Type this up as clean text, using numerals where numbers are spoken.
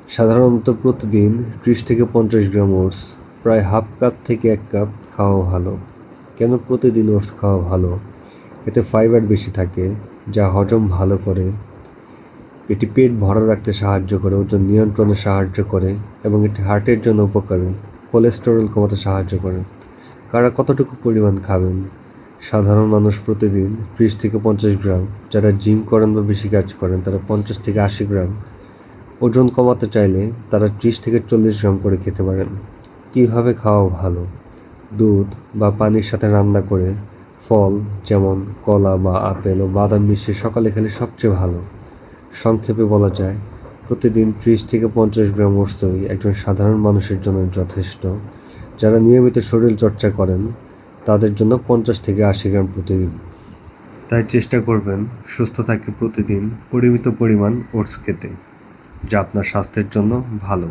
সাধারণত প্রতিদিন 30 থেকে 50 গ্রাম ওটস, প্রায় হাফ কাপ থেকে 1 কাপ খাওয়া ভালো। কেন প্রতিদিন ওটস খাওয়া ভালো? এতে ফাইবার বেশি থাকে, যা হজম ভালো করে। এটি পেট ভরা রাখতে সাহায্য করে, ওজন নিয়ন্ত্রণে সাহায্য করে এবং এটি হার্টের জন্য উপকারী। কোলেস্টেরল কমাতে সাহায্য করে। কারা কতটুকু পরিমাণ খাবেন? সাধারণ মানুষ প্রতিদিন 30 থেকে 50 গ্রাম, যারা জিম করেন বা বেশি কাজ করেন তারা 50 থেকে 80 গ্রাম। ওজন কমাতে চাইলে তারা 30 থেকে 40 গ্রাম করে খেতে পারেন। কীভাবে খাওয়া ভালো? দুধ বা পানির সাথে রান্না করে, ফল যেমন কলা বা আপেল ও বাদাম মিশিয়ে সকালে খেলে সবচেয়ে ভালো। সংক্ষেপে বলা যায়, প্রতিদিন 30 থেকে 50 গ্রাম ওটসই একজন সাধারণ মানুষের জন্য যথেষ্ট। যারা নিয়মিত শরীর চর্চা করেন তাদের জন্য 50 থেকে 80 গ্রাম প্রতিদিন। তাই চেষ্টা করবেন সুস্থ থাকতে প্রতিদিন পরিমিত পরিমাণ ওটস খেতে, যা আপনার স্বাস্থ্যের জন্য ভালো।